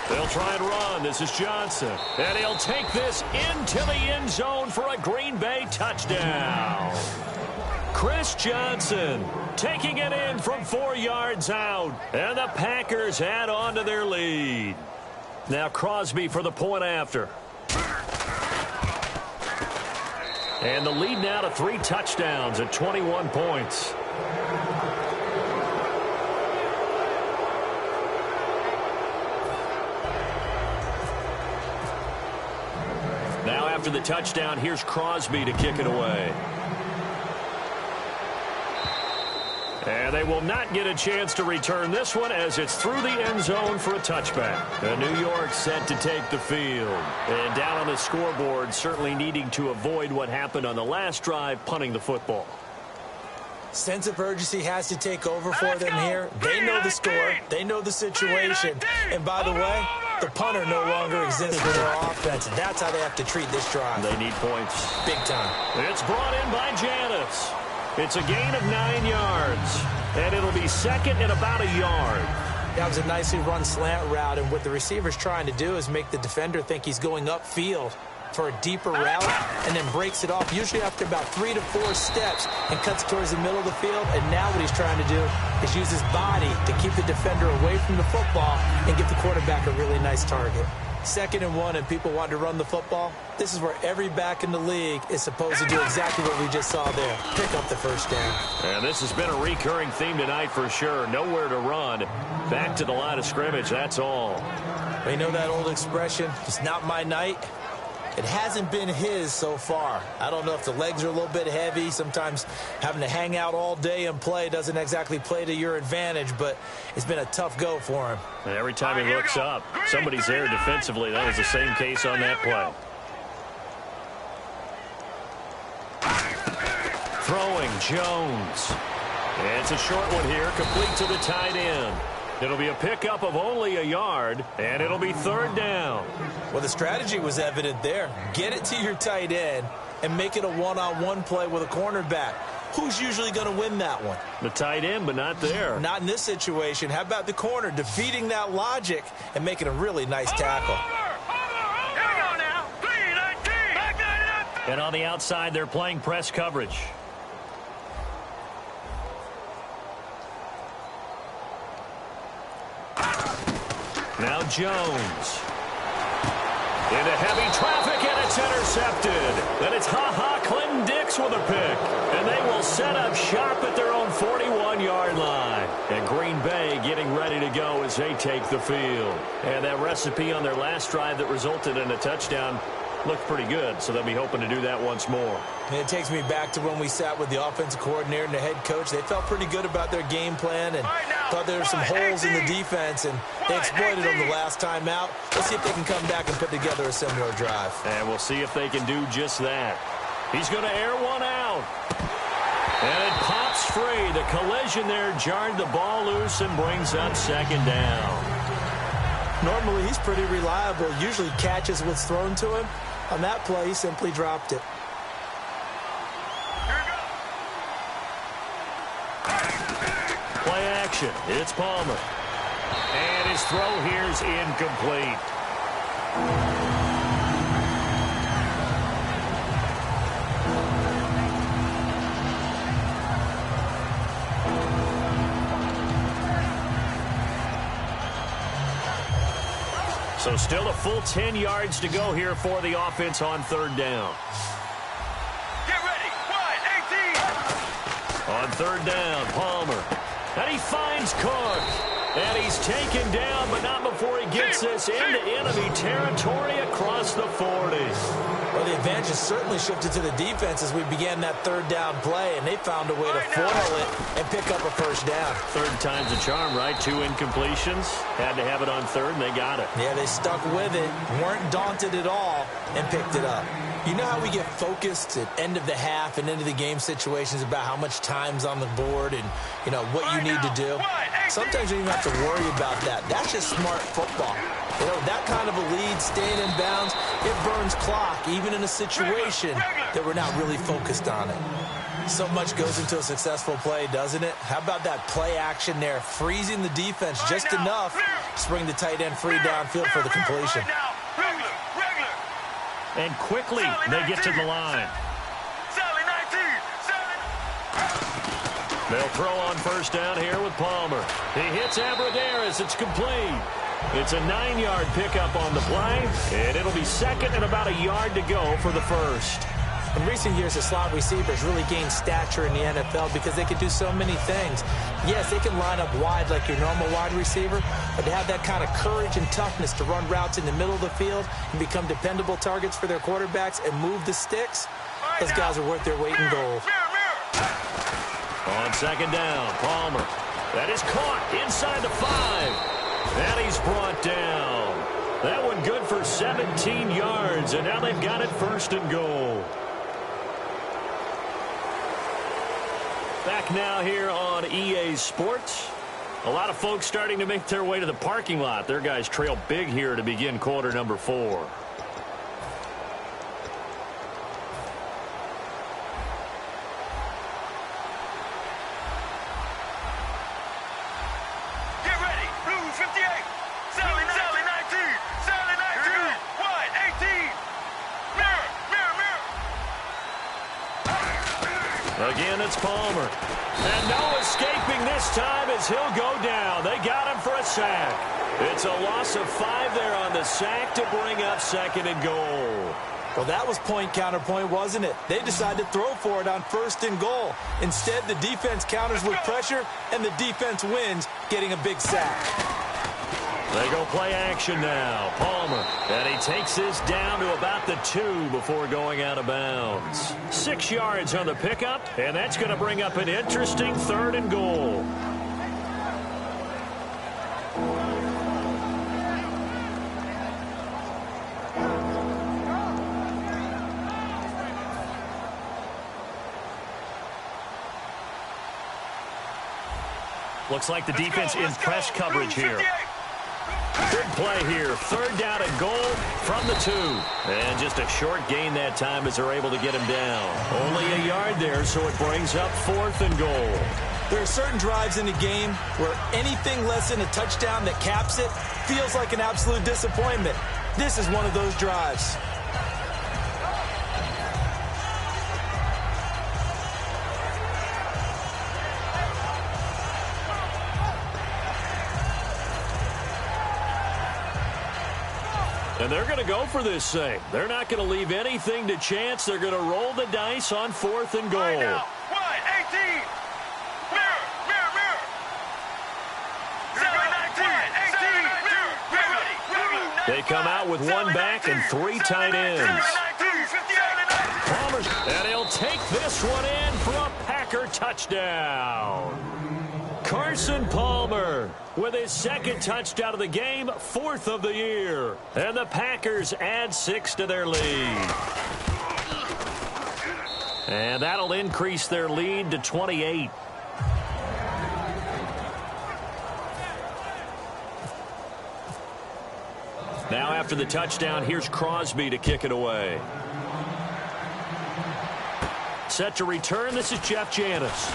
They'll try and run. This is Johnson. And he'll take this into the end zone for a Green Bay touchdown. Chris Johnson taking it in from 4 yards out. And the Packers add on to their lead. Now Crosby for the point after. And the lead now to 3 touchdowns at 21 points. Now after the touchdown, here's Crosby to kick it away. And they will not get a chance to return this one as it's through the end zone for a touchback. And New York set to take the field. And down on the scoreboard, certainly needing to avoid what happened on the last drive, punting the football. Sense of urgency has to take over for them here. They know the score. They know the situation. And by the way, the punter no longer exists for their offense. And that's how they have to treat this drive. They need points. Big time. It's brought in by Janis. It's a gain of 9 yards. And it'll be second and about a yard. That was a nicely run slant route. And what the receiver's trying to do is make the defender think he's going upfield. for a deeper route and then breaks it off, usually after about 3 to 4 steps, and cuts towards the middle of the field. And now what he's trying to do is use his body to keep the defender away from the football and give the quarterback a really nice target. 2nd and 1, and people want to run the football. This is where every back in the league is supposed to do exactly what we just saw there, pick up the first down. And this has been a recurring theme tonight for sure. Nowhere to run. Back to the line of scrimmage, that's all. You know that old expression, it's not my night? It hasn't been his so far. I don't know if the legs are a little bit heavy. Sometimes having to hang out all day and play doesn't exactly play to your advantage, but it's been a tough go for him. And every time he looks up, somebody's there defensively. That was the same case on that play. Throwing, Jones. It's a short one here, complete to the tight end. It'll be a pickup of only a yard, and it'll be 3rd down. Well, the strategy was evident there. Get it to your tight end and make it a one-on-one play with a cornerback. Who's usually going to win that one? The tight end, but not there. Not in this situation. How about the corner defeating that logic and making a really nice tackle? And on the outside, they're playing press coverage. Now Jones. Into heavy traffic, and it's intercepted. And it's Clinton Dix with a pick. And they will set up shop at their own 41-yard line. And Green Bay getting ready to go as they take the field. And that recipe on their last drive that resulted in a touchdown looked pretty good, so they'll be hoping to do that once more. And it takes me back to when we sat with the offensive coordinator and the head coach. They felt pretty good about their game plan and thought there were some holes in the defense, and they exploited them the last time out. Let's see if they can come back and put together a similar drive. And we'll see if they can do just that. He's going to air one out. And it pops free. The collision there jarred the ball loose and brings up 2nd down. Normally, he's pretty reliable. Usually catches what's thrown to him. On that play, he simply dropped it. Play action. It's Palmer. And his throw here's incomplete. So still a full 10 yards to go here for the offense on 3rd down. Get ready. Wide, 18. On 3rd down, Palmer. And he finds Cook. And he's taken down, but not before he gets this into enemy territory across the 40. Well, the advantage has certainly shifted to the defense as we began that 3rd down play, and they found a way to foil it and pick up a 1st down. 3rd time's a charm, right? 2 incompletions. Had to have it on 3rd, and they got it. Yeah, they stuck with it, weren't daunted at all, and picked it up. You know how we get focused at end of the half and into the game situations about how much time's on the board and, you know, what you need to do? Sometimes you don't even have to worry about that. That's just smart football. You know, that kind of a lead, staying in bounds, it burns clock, even in a situation that we're not really focused on it. So much goes into a successful play, doesn't it? How about that play action there, freezing the defense just enough to bring the tight end free downfield for the completion. And quickly, they get to the line. They'll throw on 1st down here with Palmer. He hits Abradaris. It's complete. It's a 9-yard pickup on the play, and it'll be 2nd and about a yard to go for the 1st. In recent years, the slot receivers really gained stature in the NFL because they can do so many things. Yes, they can line up wide like your normal wide receiver, but to have that kind of courage and toughness to run routes in the middle of the field and become dependable targets for their quarterbacks and move the sticks, those guys are worth their weight in gold. On 2nd down, Palmer. That is caught inside the 5. And he's brought down. That one good for 17 yards, and now they've got it 1st and goal. Back now here on EA Sports. A lot of folks starting to make their way to the parking lot. Their guys trail big here to begin quarter number 4. Get ready. Blue 58. Sally 19. Sally 19. Wide 18. Again, it's Palmer. And no escaping this time as he'll go down. They got him for a sack. It's a loss of 5 there on the sack to bring up 2nd and goal. Well, that was point counterpoint, wasn't it? They decided to throw for it on 1st and goal. Instead, the defense counters with pressure, and the defense wins, getting a big sack. They go play action now. Palmer, and he takes this down to about the 2 before going out of bounds. 6 yards on the pickup, and that's going to bring up an interesting 3rd and goal. Looks like the defense in press coverage here. Good play here. 3rd down and goal from the 2. And just a short gain that time as they're able to get him down. Only a yard there, so it brings up 4th and goal. There are certain drives in the game where anything less than a touchdown that caps it feels like an absolute disappointment. This is one of those drives. And they're going to go for this thing. They're not going to leave anything to chance. They're going to roll the dice on 4th and goal. Right now. 1-18. Mirror, mirror, mirror. 7-19. They come out with 1 back and 3 tight ends. Palmer, and he'll take this one in for a Packer touchdown. Carson Palmer with his 2nd touchdown of the game, 4th of the year. And the Packers add 6 to their lead. And that'll increase their lead to 28. Now after the touchdown, here's Crosby to kick it away. Set to return, this is Jeff Janis.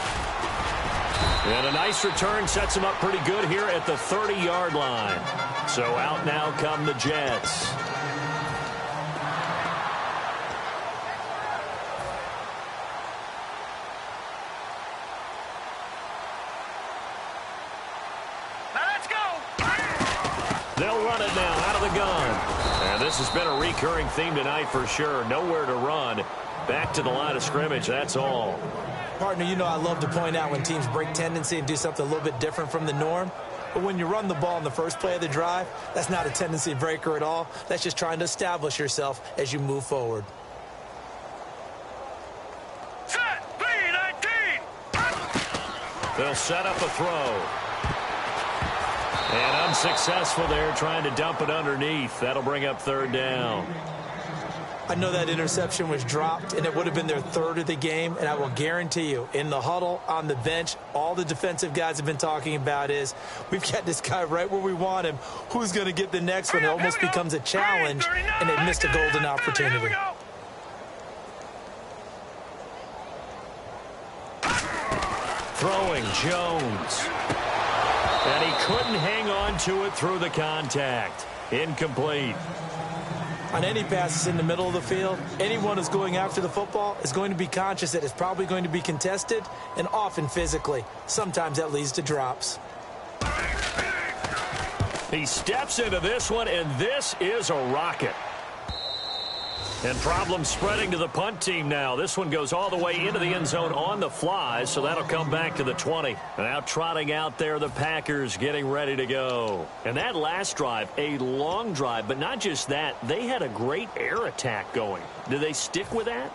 And a nice return sets him up pretty good here at the 30-yard line. So out now come the Jets. Now let's go. They'll run it now out of the gun. And this has been a recurring theme tonight for sure. Nowhere to run. Back to the line of scrimmage, that's all. Partner, you know I love to point out when teams break tendency and do something a little bit different from the norm. But when you run the ball in the first play of the drive, that's not a tendency breaker at all. That's just trying to establish yourself as you move forward. Set. B-19. They'll set up a throw. And unsuccessful there, trying to dump it underneath. That'll bring up 3rd down. I know that interception was dropped, and it would have been their 3rd of the game, and I will guarantee you, in the huddle, on the bench, all the defensive guys have been talking about is, we've got this guy right where we want him. Who's going to get the next one? It almost becomes a challenge, and they missed a golden opportunity. Throwing Jones. And he couldn't hang on to it through the contact. Incomplete. On any passes in the middle of the field, anyone who's going after the football is going to be conscious that it's probably going to be contested, and often physically. Sometimes that leads to drops. He steps into this one, and this is a rocket. And problems spreading to the punt team now. This one goes all the way into the end zone on the fly, so that'll come back to the 20. Now trotting out there, the Packers getting ready to go. And that last drive, a long drive, but not just that. They had a great air attack going. Do they stick with that?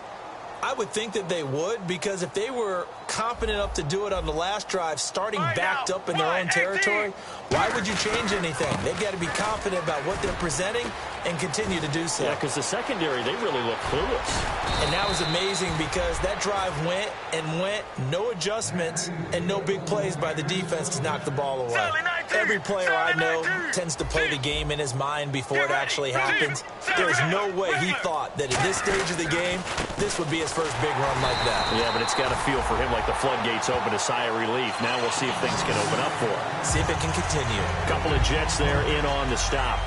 I would think that they would, because if they were competent enough to do it on the last drive, starting backed up in their own territory, why would you change anything? They've got to be confident about what they're presenting and continue to do so. Yeah, because the secondary, they really look clueless. And that was amazing because that drive went and went, no adjustments, and no big plays by the defense to knock the ball away. Every player I know tends to play the game in his mind before it actually happens. There is no way he thought that at this stage of the game, this would be his first big run like that. Yeah, but it's got to feel for him like the floodgates open, a sigh of relief. Now we'll see if things can open up for him. See if it can continue. Couple of Jets there in on the stop.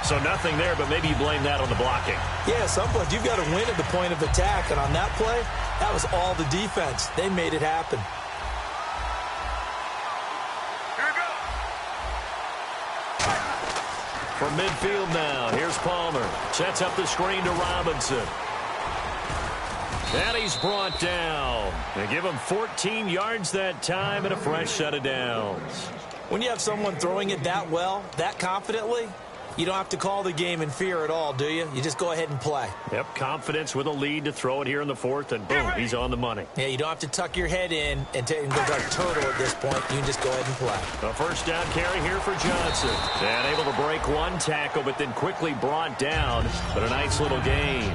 So nothing there, but maybe you blame that on the blocking. Yeah, at some point, you've got to win at the point of attack. And on that play, that was all the defense. They made it happen. Here we go. From midfield now, here's Palmer. Sets up the screen to Robinson. And he's brought down. They give him 14 yards that time and a fresh set of downs. When you have someone throwing it that well, that confidently, you don't have to call the game in fear at all, do you? You just go ahead and play. Yep, confidence with a lead to throw it here in the fourth, and boom, he's on the money. Yeah, you don't have to tuck your head in and go dark turtle at this point. You can just go ahead and play. A first down carry here for Johnson. And able to break one tackle, but then quickly brought down. But a nice little gain.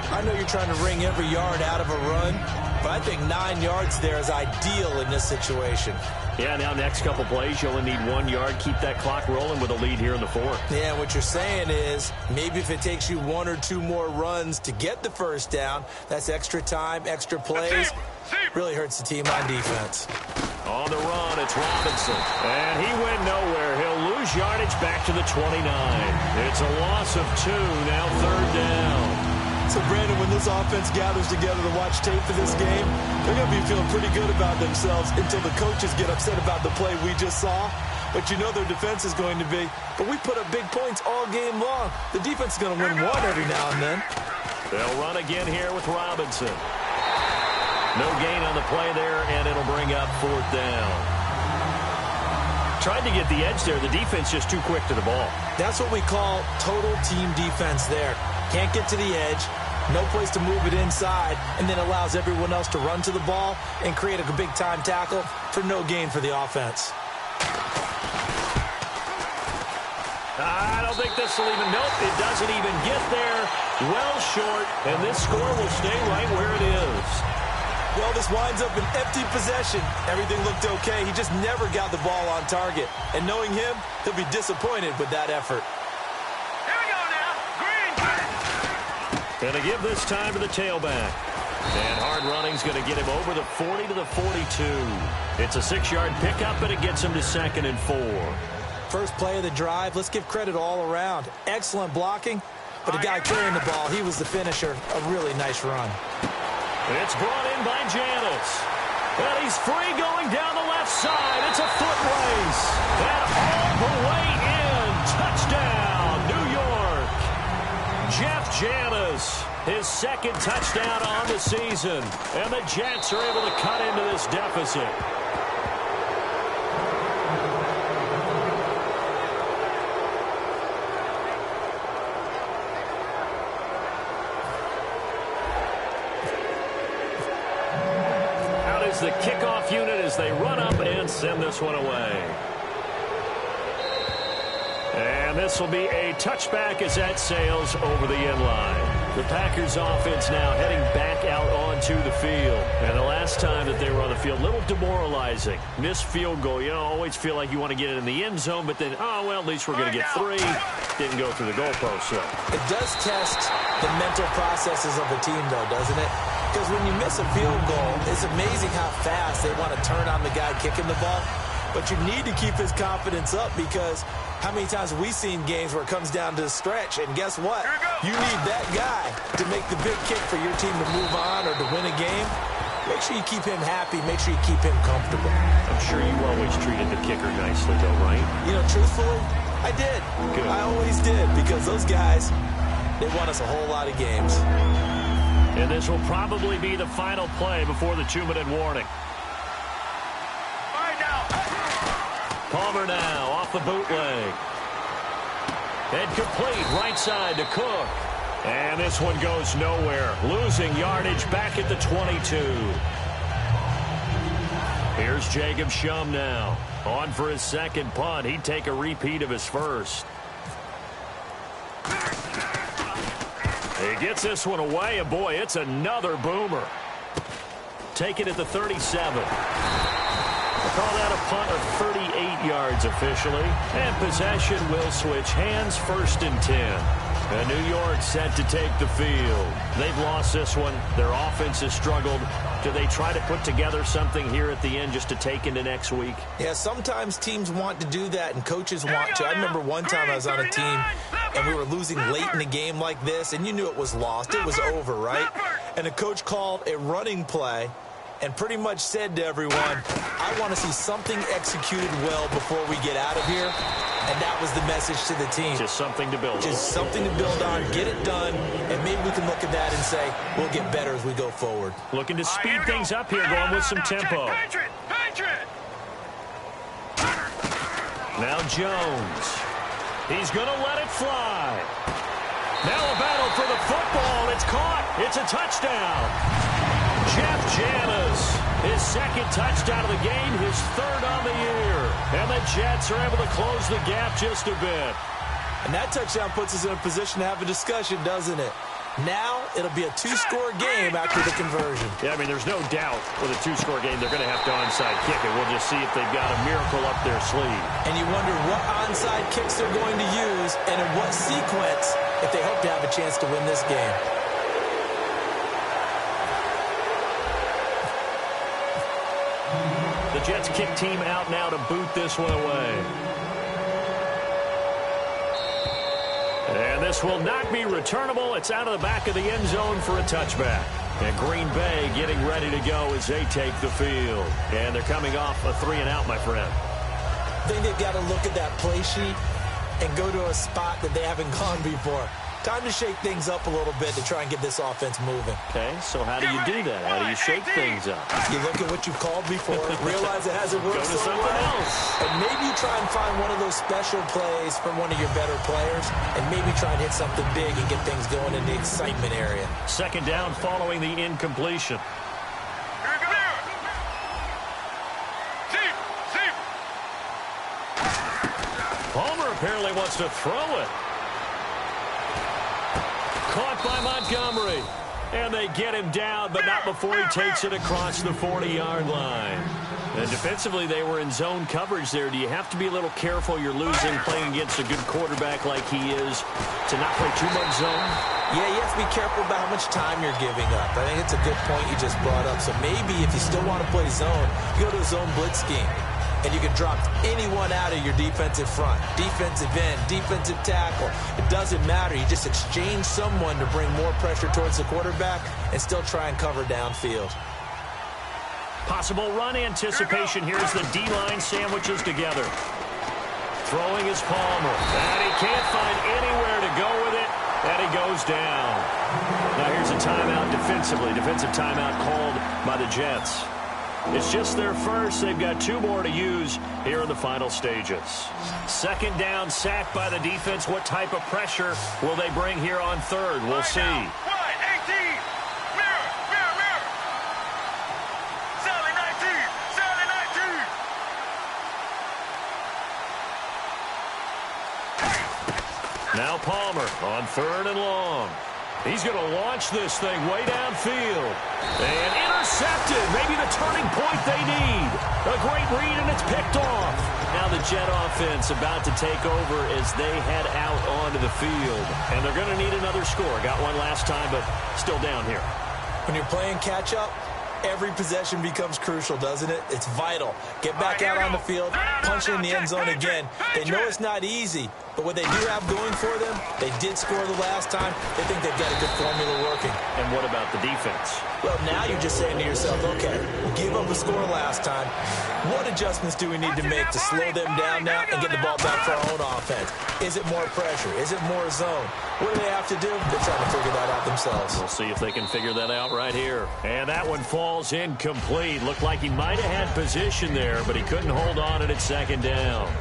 I know you're trying to wring every yard out of a run, but I think 9 yards there is ideal in this situation. Yeah, now next couple plays, you only need 1 yard. Keep that clock rolling with a lead here in the fourth. Yeah, what you're saying is maybe if it takes you 1 or 2 more runs to get the first down, that's extra time, extra plays. Really hurts the team on defense. On the run, it's Robinson. And he went nowhere. He'll lose yardage back to the 29. It's a loss of 2, now third down. So, Brandon, when this offense gathers together to watch tape for this game, they're going to be feeling pretty good about themselves until the coaches get upset about the play we just saw. But you know their defense is going to be. But we put up big points all game long. The defense is going to win one every now and then. They'll run again here with Robinson. No gain on the play there, and it'll bring up fourth down. Tried to get the edge there. The defense just too quick to the ball. That's what we call total team defense there. Can't get to the edge, no place to move it inside, and then allows everyone else to run to the ball and create a big-time tackle for no gain for the offense. I don't think this will even, nope, it doesn't even get there. Well short, and this score will stay right where it is. Well, this winds up an empty possession. Everything looked okay. He just never got the ball on target. And knowing him, he'll be disappointed with that effort. Going to give this time to the tailback. And hard running's going to get him over the 40 to the 42. It's a 6-yard pickup, and it gets him to 2nd and 4. First play of the drive, let's give credit all around. Excellent blocking, but the guy carrying the ball, he was the finisher. A really nice run. It's brought in by Janis. And he's free going down the left side. It's a foot race. And all the way in. Touchdown, New York. Jeff Janis, his 2nd touchdown on the season. And the Jets are able to cut into this deficit. Out is the kickoff unit as they run up and send this one away. And this will be a touchback as that sails over the end line. The Packers offense now heading back out onto the field. And the last time that they were on the field, a little demoralizing. Missed field goal. You know, always feel like you want to get it in the end zone, but then, oh, well, at least we're going to get 3. Didn't go through the goalpost, so. It does test the mental processes of a team, though, doesn't it? Because when you miss a field goal, it's amazing how fast they want to turn on the guy kicking the ball. But you need to keep his confidence up because how many times have we seen games where it comes down to the stretch, and guess what? You need that guy to make the big kick for your team to move on or to win a game. Make sure you keep him happy. Make sure you keep him comfortable. I'm sure you always treated the kicker nicely, though, right? You know, truthfully, I did. Good. I always did because those guys, they won us a whole lot of games. And this will probably be the final play before the 2-minute warning. Palmer now off the bootleg. And complete right side to Cook. And this one goes nowhere. Losing yardage back at the 22. Here's Jacob Shum now. On for his 2nd punt. He'd take a repeat of his first. He gets this one away, and boy, it's another boomer. Taken at the 37. Call that a punt of 38 yards officially. And possession will switch hands, 1st and 10. And New York set to take the field. They've lost this one. Their offense has struggled. Do they try to put together something here at the end just to take into next week? Yeah, sometimes teams want to do that and coaches want to. I remember one time I was on a team and we were losing late in the game like this, and you knew it was lost, it was over, right? And the coach called a running play and pretty much said to everyone, I want to see something executed well before we get out of here. And that was the message to the team. Just something to build on. Just something to build on, get it done, and maybe we can look at that and say, we'll get better as we go forward. Looking to speed things up here, going with some tempo. Now Jones. He's going to let it fly. Now a battle for the football. It's caught. It's a touchdown. Jeff Janis, his second touchdown of the game, his third on the year. And the Jets are able to close the gap just a bit. And that touchdown puts us in a position to have a discussion, doesn't it? Now it'll be a two-score game after the conversion. Yeah, I mean, there's no doubt with a two-score game they're going to have to onside kick it. We'll just see if they've got a miracle up their sleeve. And you wonder what onside kicks they're going to use and in what sequence if they hope to have a chance to win this game. The Jets kick team out now to boot this one away. And this will not be returnable. It's out of the back of the end zone for a touchback. And Green Bay getting ready to go as they take the field. And they're coming off a 3-and-out, my friend. I think they've got to look at that play sheet and go to a spot that they haven't gone before. Time to shake things up a little bit to try and get this offense moving. Okay, so how do you do that? How do you shake things up? You look at what you've called before, realize it hasn't worked so well, else. and maybe you try and find one of those special plays from one of your better players, and maybe try and hit something big and get things going in the excitement area. Second down following the incompletion. Palmer apparently wants to throw it. Caught by Montgomery. And they get him down, but not before he takes it across the 40-yard line. And defensively, they were in zone coverage there. Do you have to be a little careful? You're losing playing against a good quarterback like he is to not play too much zone? Yeah, you have to be careful about how much time you're giving up. I think it's a good point you just brought up. So maybe if you still want to play zone, you go to a zone blitz scheme. And you can drop anyone out of your defensive front, defensive end, defensive tackle. It doesn't matter. You just exchange someone to bring more pressure towards the quarterback and still try and cover downfield. Possible run anticipation. Here's the D-line sandwiches together. Throwing is Palmer. And he can't find anywhere to go with it. And he goes down. Now here's a timeout defensively. Defensive timeout called by the Jets. It's just their first. They've got 2 more to use here in the final stages. Second down, sacked by the defense. What type of pressure will they bring here on third? We'll see. Now Palmer on third and long. He's going to launch this thing way downfield. And intercepted. Maybe the turning point they need. A great read, and it's picked off. Now the Jet offense about to take over as they head out onto the field. And they're going to need another score. Got one last time, but still down here. When you're playing catch-up, every possession becomes crucial, doesn't it? It's vital. Get back out on the field, punch in the end zone again. They know it's not easy, but what they do have going for them, they did score the last time. They think they've got a good formula working. And what about the defense? Well, now you're just saying to yourself, okay, we gave up a score last time. What adjustments do we need to make to slow them down now and get the ball back for our own offense? Is it more pressure? Is it more zone? What do they have to do? They're trying to figure that out themselves. We'll see if they can figure that out right here. And that one falls incomplete. Looked like he might have had position there, but he couldn't hold on at second down.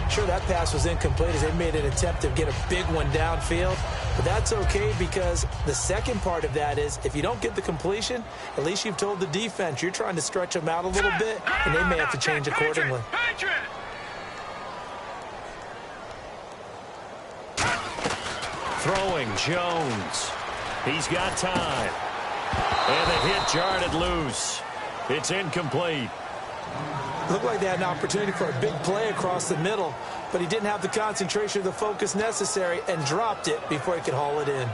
Sure, that pass was incomplete as they made an attempt to get a big one downfield. But that's okay because the second part of that is if you don't get the completion, at least you've told the defense you're trying to stretch them out a little bit, and they may have to change accordingly. Throwing Jones. He's got time. And the hit jarred it loose. It's incomplete. Looked like they had an opportunity for a big play across the middle, but he didn't have the concentration or the focus necessary and dropped it before he could haul it in.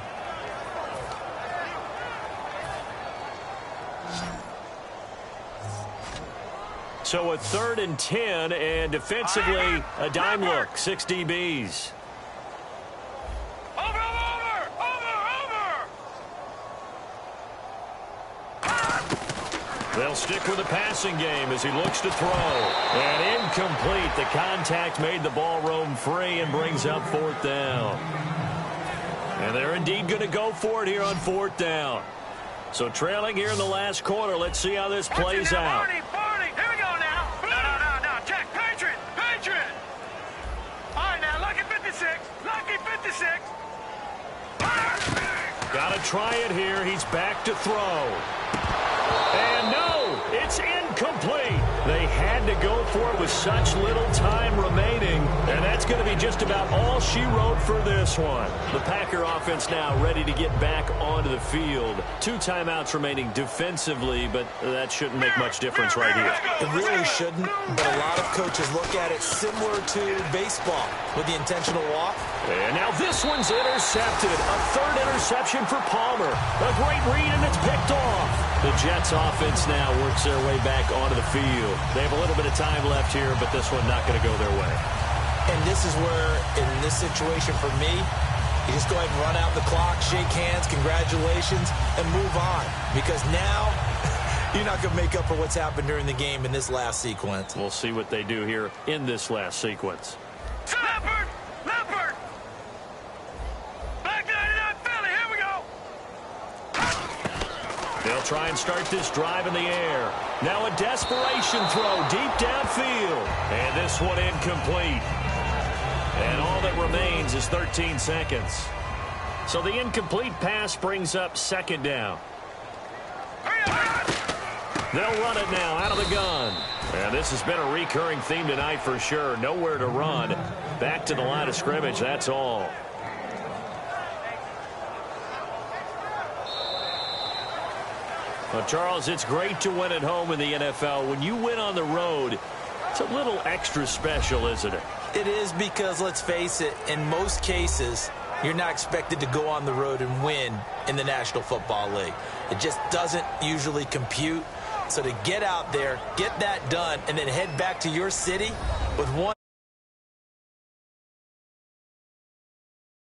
So a 3rd and 10, and defensively, a dime look, 6 DBs. They'll stick with the passing game as he looks to throw. And incomplete. The contact made the ball roam free and brings up 4th down. And they're indeed going to go for it here on 4th down. So trailing here in the last quarter. Let's see how this plays out. Here we go now. No. Check. Patriot. All right, now, lucky 56. Got to try it here. He's back to throw. And no, it's incomplete. They had to go for it with such little time remaining. And that's going to be just about all she wrote for this one. The Packer offense now ready to get back onto the field. 2 timeouts remaining defensively, but that shouldn't make much difference right here. It really shouldn't, but a lot of coaches look at it similar to baseball with the intentional walk. And now this one's intercepted. A 3rd interception for Palmer. A great read, and it's picked off. The Jets offense now works their way back onto the field. They have a little bit of time left here, but this one not going to go their way. And this is where, in this situation for me, you just go ahead and run out the clock, shake hands, congratulations, and move on. Because now, you're not going to make up for what's happened during the game in this last sequence. We'll see what they do here in this last sequence. Leopard. Back 99 Philly. Here we go. They'll try and start this drive in the air. Now a desperation throw deep downfield. And this one incomplete. And all that remains is 13 seconds. So the incomplete pass brings up 2nd down. They'll run it now out of the gun. And this has been a recurring theme tonight for sure. Nowhere to run. Back to the line of scrimmage, that's all. Well, Charles, it's great to win at home in the NFL. When you win on the road, it's a little extra special, isn't it? It is, because, let's face it, in most cases, you're not expected to go on the road and win in the National Football League. It just doesn't usually compute. So to get out there, get that done, and then head back to your city with one